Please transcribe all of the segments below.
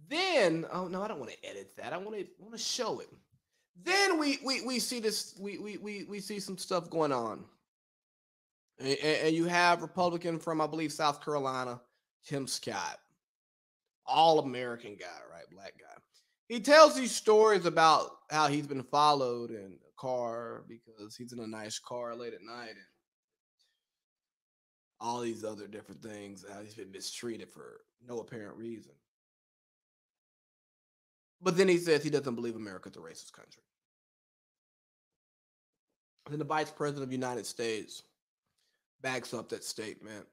Then, oh no, I don't want to edit that. I want to show it. Then we see this we see some stuff going on, and you have Republican from I believe South Carolina, Tim Scott, all American guy, right, black guy. He tells these stories about how he's been followed in a car because he's in a nice car late at night, and all these other different things. How he's been mistreated for no apparent reason. But then he says he doesn't believe America's a racist country. Then the vice president of the United States backs up that statement,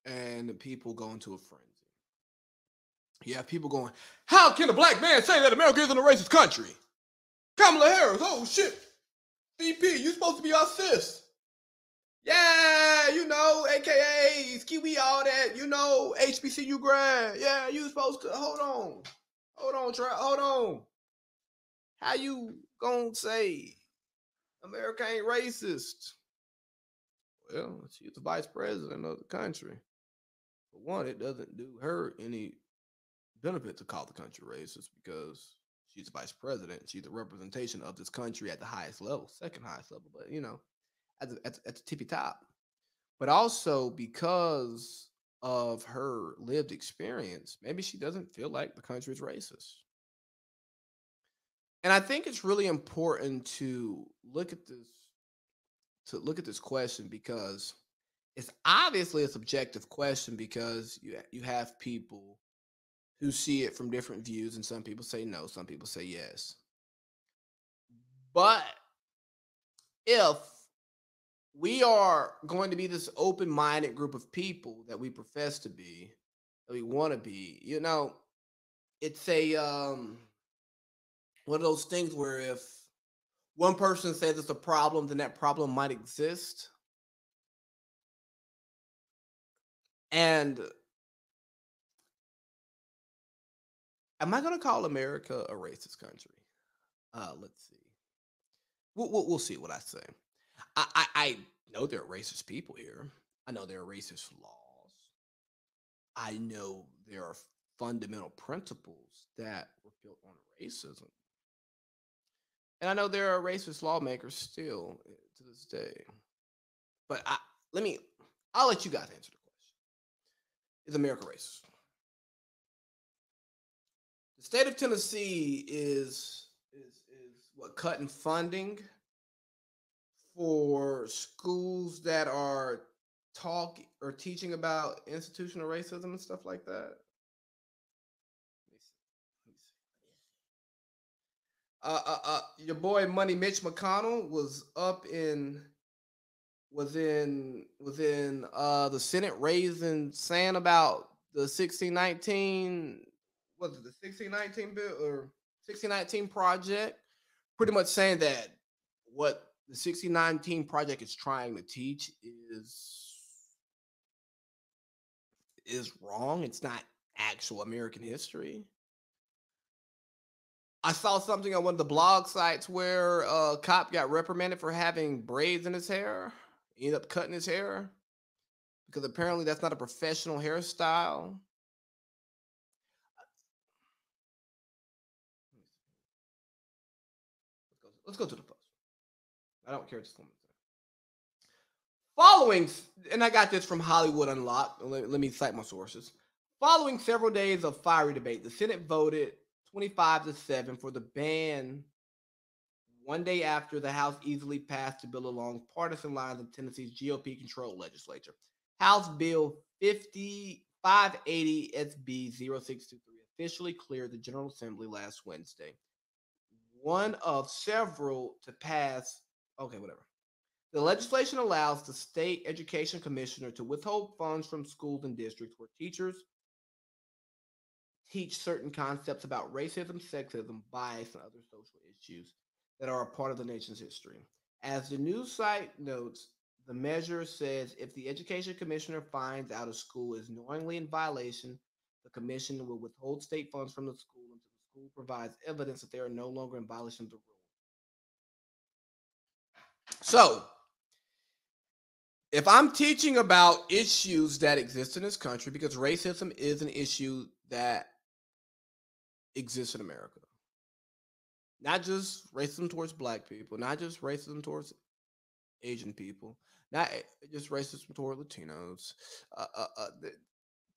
and the people go into a frenzy. You have people going, "How can a black man say that America isn't a racist country?" Kamala Harris, oh shit, VP, you supposed to be our sis. Yeah, AKA Kiwi, all that, HBCU grad. Yeah, you supposed to hold on, hold on. How you gonna say America ain't racist? Well, she's the vice president of the country. For one, it doesn't do her any benefit to call the country racist because she's the vice president. She's the representation of this country at the highest level, second highest level, but at the tippy top. But also because of her lived experience, maybe she doesn't feel like the country is racist. And I think it's really important to look at this question because it's obviously a subjective question because you have people who see it from different views, and some people say no, some people say yes. But if we are going to be this open-minded group of people that we profess to be, that we want to be, it's a one of those things where if one person says it's a problem, then that problem might exist. And am I going to call America a racist country? Let's see. We'll see what I say. I know there are racist people here. I know there are racist laws. I know there are fundamental principles that were built on racism. And I know there are racist lawmakers still to this day. But I'll let you guys answer the question. Is America racist? The state of Tennessee is what, cutting funding for schools that are talking or teaching about institutional racism and stuff like that. Your boy Money Mitch McConnell was within the Senate raising saying about the 1619, was it the 1619 bill or 1619 project, pretty much saying that what the 1619 project is trying to teach is wrong. It's not actual American history. I saw something on one of the blog sites where a cop got reprimanded for having braids in his hair. He ended up cutting his hair because apparently that's not a professional hairstyle. Let's go to the post. I don't care what this woman says. Following, and I got this from Hollywood Unlocked. Let me cite my sources. Following several days of fiery debate, the Senate voted 25-7 for the ban one day after the House easily passed the bill along partisan lines of Tennessee's GOP-controlled legislature. House Bill 580 SB 0623 officially cleared the General Assembly last Wednesday. One of several to pass. Okay, whatever. The legislation allows the state education commissioner to withhold funds from schools and districts where teachers teach certain concepts about racism, sexism, bias, and other social issues that are a part of the nation's history. As the news site notes, the measure says if the education commissioner finds out a school is knowingly in violation, the commission will withhold state funds from the school until the school provides evidence that they are no longer in violation of the rule. So, if I'm teaching about issues that exist in this country, because racism is an issue that exists in America. Not just racism towards black people, not just racism towards Asian people, not just racism toward Latinos.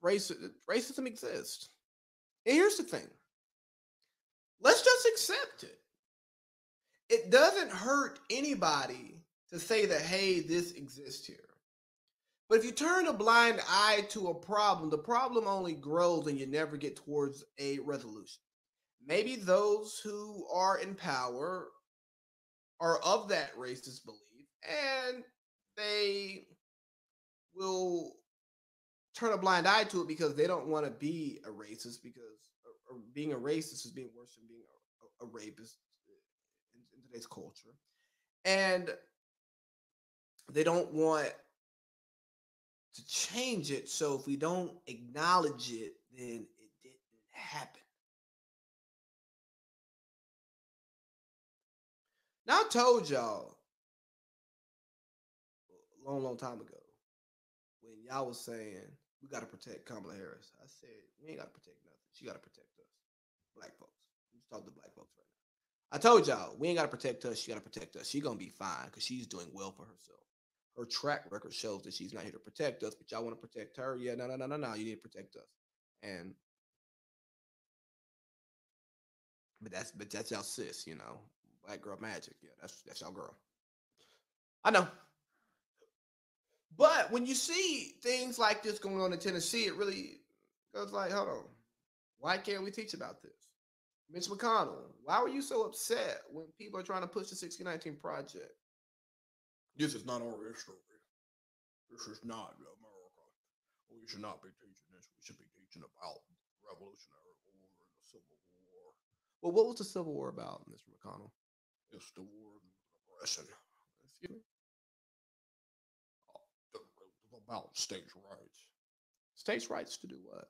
Racism exists. And here's the thing. Let's just accept it. It doesn't hurt anybody to say that, hey, this exists here. But if you turn a blind eye to a problem, the problem only grows and you never get towards a resolution. Maybe those who are in power are of that racist belief and they will turn a blind eye to it because they don't want to be a racist, because being a racist is being worse than being a rapist in today's culture. And they don't want to change it. So if we don't acknowledge it, then it didn't happen. Now, I told y'all a long time ago when y'all was saying we got to protect Kamala Harris. I said, we ain't got to protect nothing. She got to protect us, black folks. I'm just talking to black folks right now. I told y'all, we ain't got to protect her. She got to protect us. She's going to be fine because she's doing well for herself. Her track record shows that she's not here to protect us, but y'all want to protect her? Yeah, no. You need to protect us. And but that's y'all sis, you know, black girl magic. Yeah, that's y'all girl. I know. But when you see things like this going on in Tennessee, it really goes like, hold on, why can't we teach about this? Mitch McConnell, why were you so upset when people are trying to push the 1619 project? This is not our history. This is not America. We should not be teaching this. We should be teaching about the Revolutionary War and the Civil War. Well, what was the Civil War about, Mr. McConnell? It's the war of aggression. Excuse me? About states' rights. States' rights to do what?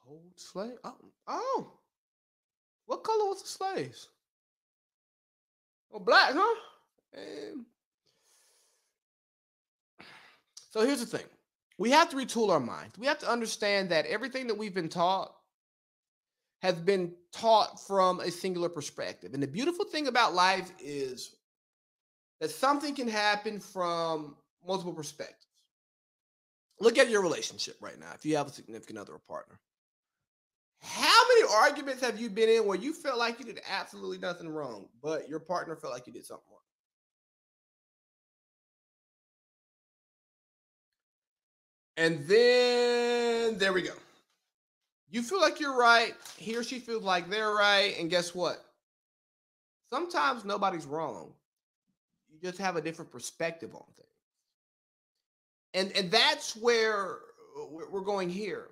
Hold slave? Oh. What color was the slaves? Oh, black, huh? And so here's the thing. We have to retool our minds. We have to understand that everything that we've been taught has been taught from a singular perspective. And the beautiful thing about life is that something can happen from multiple perspectives. Look at your relationship right now. If you have a significant other or partner, how many arguments have you been in where you felt like you did absolutely nothing wrong, but your partner felt like you did something wrong? And then there we go. You feel like you're right. He or she feels like they're right. And guess what? Sometimes nobody's wrong. You just have a different perspective on things. And that's where we're going here.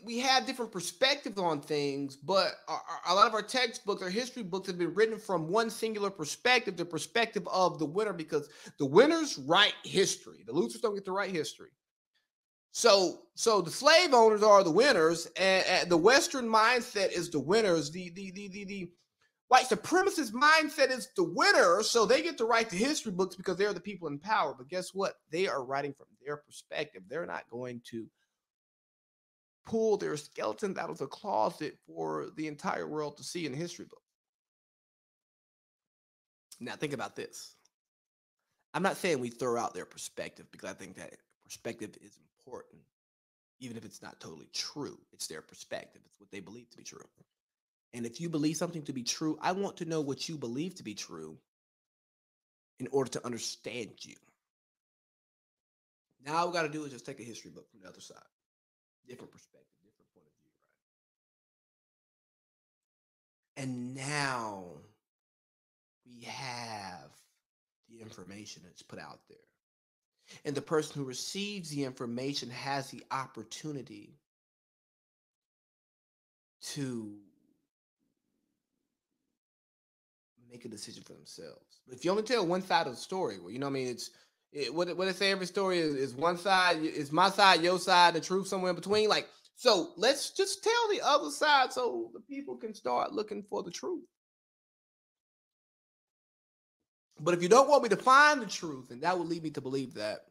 We have different perspectives on things, but a lot of our textbooks, our history books have been written from one singular perspective, the perspective of the winner, because the winners write history. The losers don't get to write history. So the slave owners are the winners, and the Western mindset is the winners. The white supremacist mindset is the winner, so they get to write the history books because they're the people in power. But guess what? They are writing from their perspective. They're not going to pull their skeletons out of the closet for the entire world to see in the history book. Now think about this. I'm not saying we throw out their perspective, because I think that perspective is important, even if it's not totally true. It's their perspective. It's what they believe to be true. And if you believe something to be true, I want to know what you believe to be true in order to understand you. Now all we got to do is just take a history book from the other side. Different perspective, different point of view, right? And now we have the information that's put out there. And the person who receives the information has the opportunity to make a decision for themselves. But if you only tell one side of the story, well, you know what I mean? What they say, every story is one side, is my side, your side, the truth somewhere in between. Like, so let's just tell the other side so the people can start looking for the truth. But if you don't want me to find the truth, and that would lead me to believe that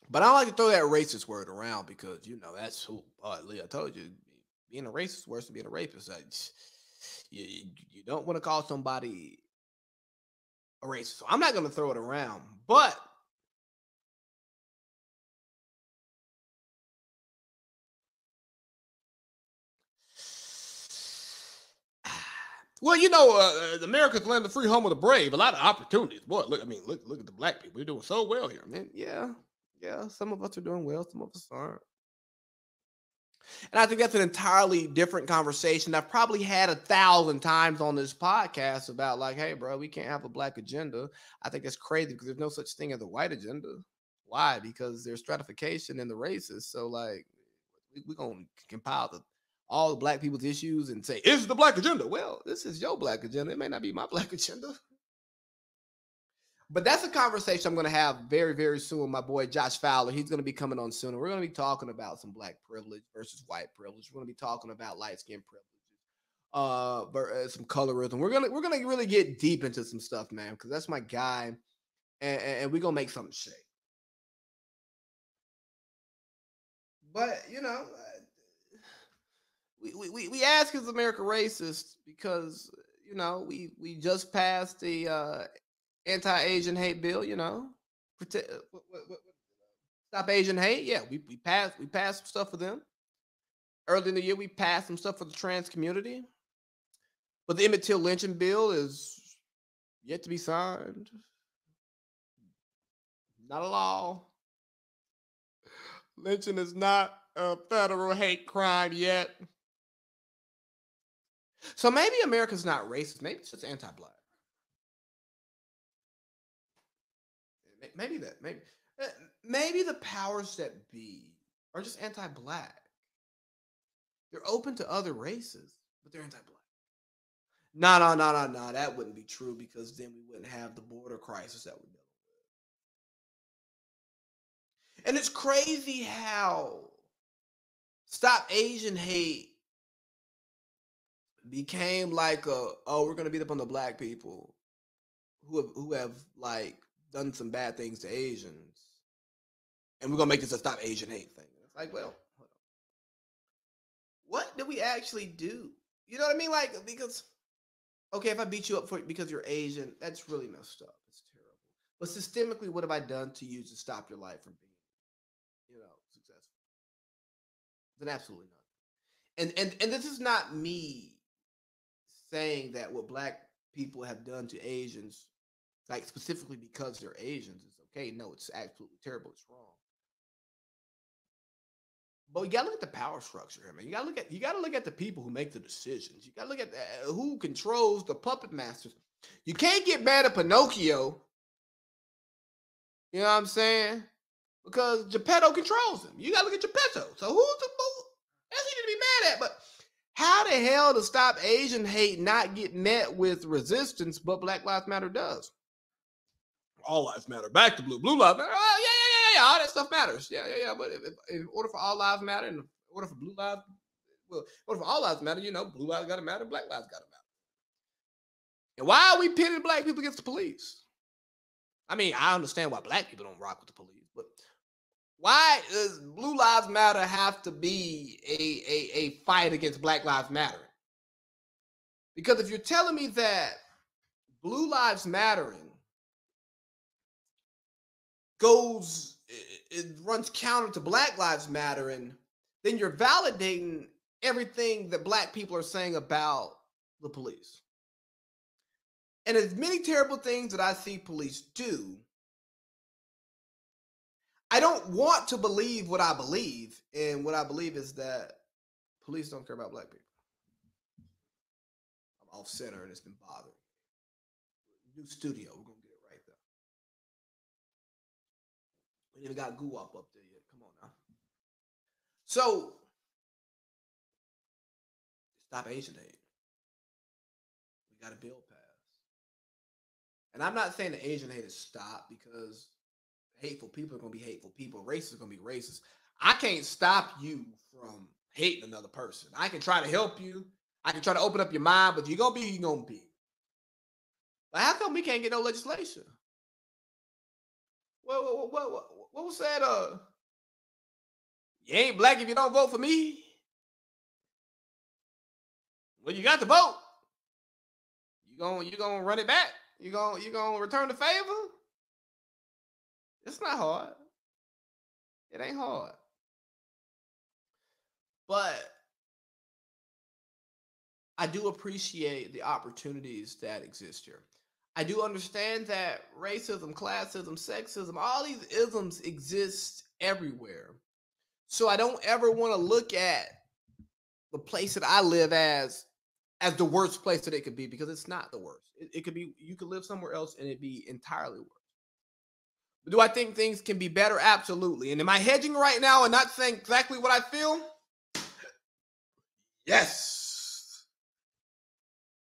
But I don't like to throw that racist word around because, that's who, Lee, I told you, being a racist is worse than being a rapist. You don't want to call somebody a racist. So I'm not going to throw it around. But well, America's land of the free, home of the brave. A lot of opportunities. Boy, look at the black people. They're doing so well here, man. Yeah. Some of us are doing well. Some of us aren't. And I think that's an entirely different conversation I've probably had 1,000 times on this podcast about, like, hey, bro, we can't have a black agenda. I think that's crazy because there's no such thing as a white agenda. Why? Because there's stratification in the races. So, like, we're going to compile all the black people's issues and say, it's the black agenda. Well, this is your black agenda. It may not be my black agenda. But that's a conversation I'm going to have very, very soon with my boy Josh Fowler. He's going to be coming on soon. And we're going to be talking about some black privilege versus white privilege. We're going to be talking about light skin privilege, some colorism. We're gonna really get deep into some stuff, man, because that's my guy, and we're gonna make something shake. But we ask, is America racist? Because we just passed the anti-Asian hate bill, stop Asian hate. Yeah, we passed some stuff for them. Early in the year, we passed some stuff for the trans community. But the Emmett Till lynching bill is yet to be signed. Not a law. Lynching is not a federal hate crime yet. So maybe America's not racist. Maybe it's just anti-black. Maybe the powers that be are just anti-black. They're open to other races, but they're anti-black. No. That wouldn't be true because then we wouldn't have the border crisis that we're dealing with. And it's crazy how Stop Asian Hate became like we're gonna beat up on the black people who have like done some bad things to Asians, and we're gonna make this a Stop Asian Hate thing. It's like, well, what did we actually do? You know what I mean? Like, because okay, if I beat you up because you're Asian, that's really messed up. It's terrible. But systemically, what have I done to you to stop your life from being, successful? Then absolutely nothing. And this is not me saying that what black people have done to Asians, like specifically because they're Asians, is okay. No, it's absolutely terrible. It's wrong. But you gotta look at the power structure here, man. You gotta look at the people who make the decisions. You gotta look at who controls the puppet masters. You can't get mad at Pinocchio. You know what I'm saying? Because Geppetto controls him. You gotta look at Geppetto. So who's the that's easy to be mad at? But how the hell to Stop Asian Hate not get met with resistance, but Black Lives Matter does? All lives matter. Back to blue lives matter. Oh, yeah. All that stuff matters. Yeah. But in order for all lives matter, in order for blue lives, well, in order for all lives matter, blue lives gotta matter, black lives gotta matter. And why are we pitting black people against the police? I mean, I understand why black people don't rock with the police, but why does Blue Lives Matter have to be a fight against Black Lives Matter? Because if you're telling me that Blue Lives Mattering it runs counter to Black Lives Mattering, then you're validating everything that black people are saying about the police. And as many terrible things that I see police do, I don't want to believe what I believe. And what I believe is that police don't care about black people. I'm off center and it's been bothering me. New studio, we're going to get it right there. We ain't even got goo up there yet. Come on now. So, Stop Asian Hate. We got a bill passed. And I'm not saying that Asian hate is stopped because hateful people are going to be hateful people. Racists are going to be racist. I can't stop you from hating another person. I can try to help you. I can try to open up your mind, but you're going to be who you're going to be. But how come we can't get no legislation? What was that? You ain't black if you don't vote for me. Well, you got to vote. You gonna run it back? You gonna return the favor? It's not hard. It ain't hard. But I do appreciate the opportunities that exist here. I do understand that racism, classism, sexism, all these isms exist everywhere. So I don't ever want to look at the place that I live as the worst place that it could be, because it's not the worst. It could be, you could live somewhere else and it'd be entirely worse. But do I think things can be better? Absolutely. And am I hedging right now and not saying exactly what I feel? Yes.